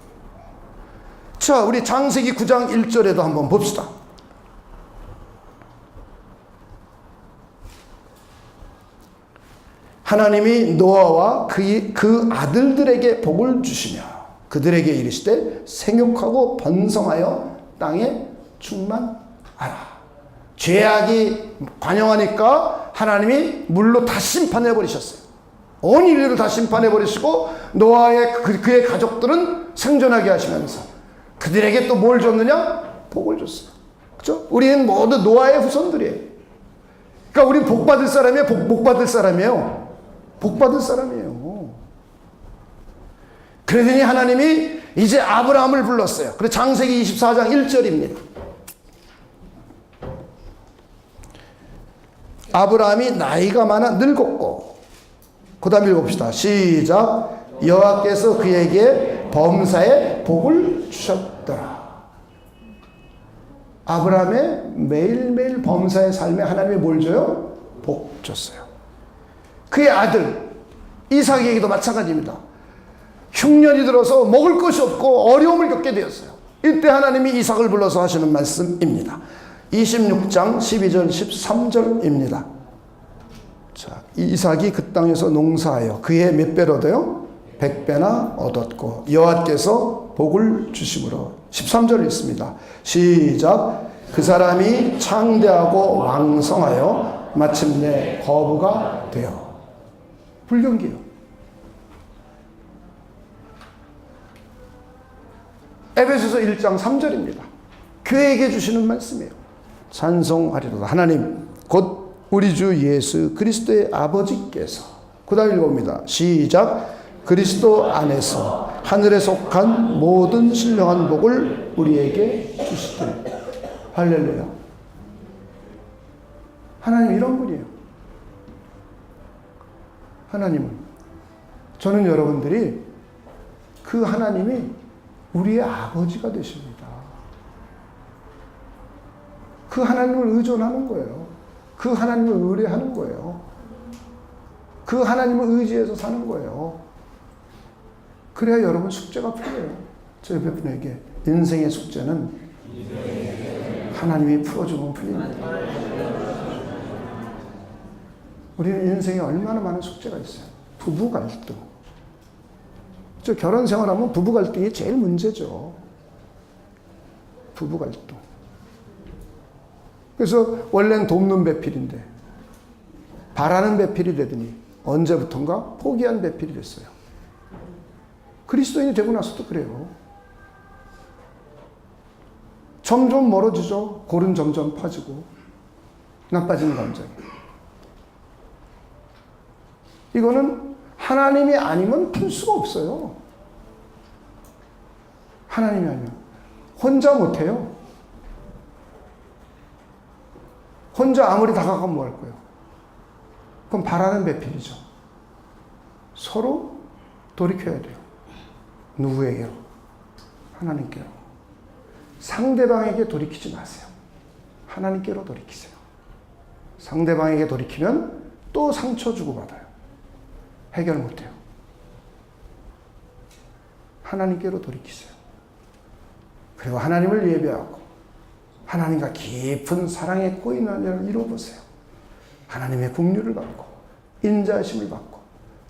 S1: 자, 우리 창세기 9장 1절에도 한번 봅시다. 하나님이 노아와 그 아들들에게 복을 주시며 그들에게 이르시되 생육하고 번성하여 땅에 충만하라. 죄악이 관영하니까 하나님이 물로 다 심판해 버리셨어요. 온 인류를 다 심판해 버리시고 노아의 그의 가족들은 생존하게 하시면서 그들에게 또 뭘 줬느냐? 복을 줬어요. 그렇죠? 우리는 모두 노아의 후손들이에요. 그러니까 우리는 복 받을 사람이에요. 복 받을 사람이에요. 복 받을 사람이에요. 그러더니 하나님이 이제 아브라함을 불렀어요. 그래서 창세기 24장 1절입니다. 아브라함이 나이가 많아 늙었고, 그 다음 읽어봅시다. 시작. 여호와께서 그에게 범사에 복을 주셨더라. 아브라함의 매일매일 범사의 삶에 하나님이 뭘 줘요? 복 줬어요. 그의 아들 이삭에게도 마찬가지입니다. 흉년이 들어서 먹을 것이 없고 어려움을 겪게 되었어요. 이때 하나님이 이삭을 불러서 하시는 말씀입니다. 26장 12절 13절입니다. 자, 이삭이 그 땅에서 농사하여 그의 몇 배로 돼요? 100배나 얻었고 여호와께서 복을 주심으로. 13절 있습니다. 시작. 그 사람이 창대하고 왕성하여 마침내 거부가 되어. 불경기요. 에베소서 1장 3절입니다. 교회에게 주시는 말씀이에요. 찬송하리로다. 하나님 곧 우리 주 예수 그리스도의 아버지께서. 그 다음 읽어봅니다. 시작. 그리스도 안에서 하늘에 속한 모든 신령한 복을 우리에게 주시되. 할렐루야. 하나님 이런 분이에요. 하나님은, 저는 여러분들이 그 하나님이 우리의 아버지가 되십니다. 그 하나님을 의존하는 거예요. 그 하나님을 의뢰하는 거예요. 그 하나님을 의지해서 사는 거예요. 그래야 여러분 숙제가 풀려요. 저 옆에 분에게 인생의 숙제는 하나님이 풀어주면 풀립니다. 우리는 인생에 얼마나 많은 숙제가 있어요. 부부 갈등. 저 결혼 생활하면 부부 갈등이 제일 문제죠. 부부 갈등. 그래서 원래는 돕는 배필인데 바라는 배필이 되더니 언제부턴가 포기한 배필이 됐어요. 그리스도인이 되고 나서도 그래요. 점점 멀어지죠. 골은 점점 파지고 나빠지는 감정이. 이거는 하나님이 아니면 풀 수가 없어요. 하나님이 아니면 혼자 못해요. 혼자 아무리 다가가면 뭐 할 거예요? 그럼 바라는 배필이죠. 서로 돌이켜야 돼요. 누구에게로? 하나님께로. 상대방에게 돌이키지 마세요. 하나님께로 돌이키세요. 상대방에게 돌이키면 또 상처 주고받아요. 해결 못해요. 하나님께로 돌이키세요. 그리고 하나님을 예배하고 하나님과 깊은 사랑의 코인원을 이루어보세요. 하나님의 긍휼을 받고 인자하심을 받고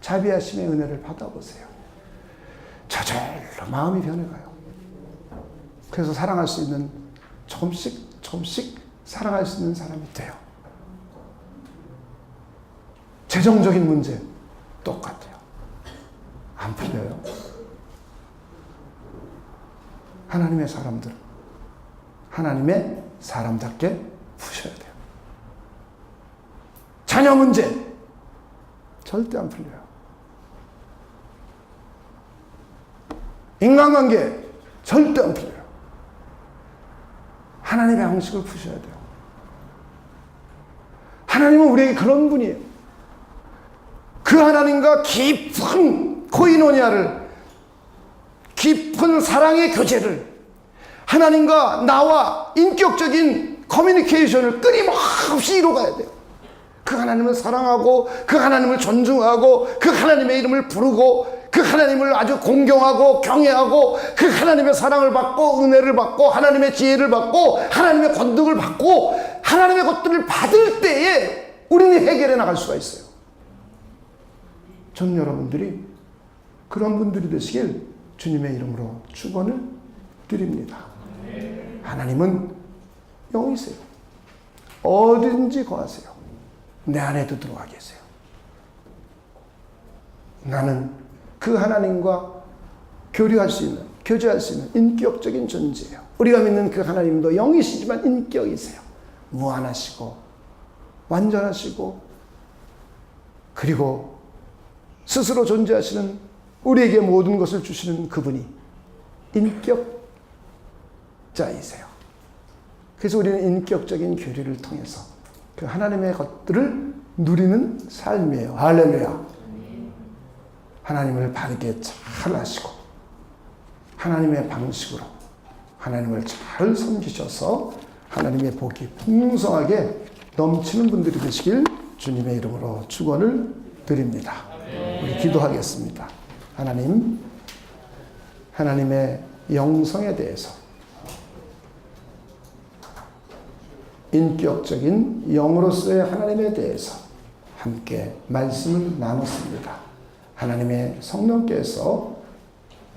S1: 자비하심의 은혜를 받아보세요. 저절로 마음이 변해가요. 그래서 사랑할 수 있는, 조금씩 사랑할 수 있는 사람이 돼요. 재정적인 문제 똑같아요. 안 풀려요. 하나님의 사람들은 하나님의 사람답게 푸셔야 돼요. 자녀 문제 절대 안 풀려요. 인간관계 절대 안 풀려요. 하나님의 방식을 푸셔야 돼요. 하나님은 우리에게 그런 분이에요. 그 하나님과 깊은 코이노니아를, 깊은 사랑의 교제를, 하나님과 나와 인격적인 커뮤니케이션을 끊임없이 이루어가야 돼요. 그 하나님을 사랑하고 그 하나님을 존중하고 그 하나님의 이름을 부르고 그 하나님을 아주 공경하고 경외하고 그 하나님의 사랑을 받고 은혜를 받고 하나님의 지혜를 받고 하나님의 권능을 받고 하나님의 것들을 받을 때에 우리는 해결해 나갈 수가 있어요. 전 여러분들이 그런 분들이 되시길 주님의 이름으로 축원을 드립니다. 하나님은 영이세요. 어디든지 거하세요. 내 안에도 들어와 계세요. 나는 그 하나님과 교류할 수 있는, 교제할 수 있는 인격적인 존재예요. 우리가 믿는 그 하나님도 영이시지만 인격이세요. 무한하시고 완전하시고 그리고 스스로 존재하시는, 우리에게 모든 것을 주시는 그분이 인격자이세요. 그래서 우리는 인격적인 교류를 통해서 그 하나님의 것들을 누리는 삶이에요. 할렐루야. 하나님을 바르게 잘 아시고 하나님의 방식으로 하나님을 잘 섬기셔서 하나님의 복이 풍성하게 넘치는 분들이 되시길 주님의 이름으로 축원을 드립니다. 우리 기도하겠습니다. 하나님, 하나님의 영성에 대해서 인격적인 영으로서의 하나님에 대해서 함께 말씀을 나눴습니다. 하나님의 성령께서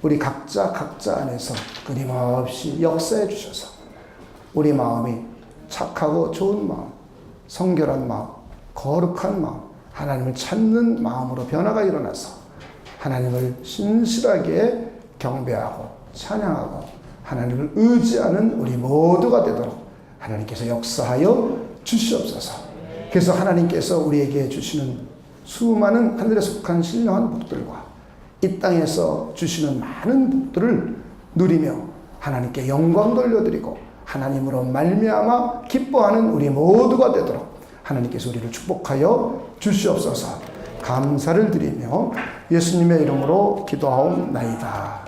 S1: 우리 각자 안에서 끊임없이 역사해 주셔서 우리 마음이 착하고 좋은 마음, 성결한 마음, 거룩한 마음, 하나님을 찾는 마음으로 변화가 일어나서 하나님을 신실하게 경배하고 찬양하고 하나님을 의지하는 우리 모두가 되도록 하나님께서 역사하여 주시옵소서. 그래서 하나님께서 우리에게 주시는 수많은 하늘에 속한 신령한 복들과 이 땅에서 주시는 많은 복들을 누리며 하나님께 영광 돌려드리고 하나님으로 말미암아 기뻐하는 우리 모두가 되도록 하나님께서 우리를 축복하여 주시옵소서. 감사를 드리며 예수님의 이름으로 기도하옵나이다.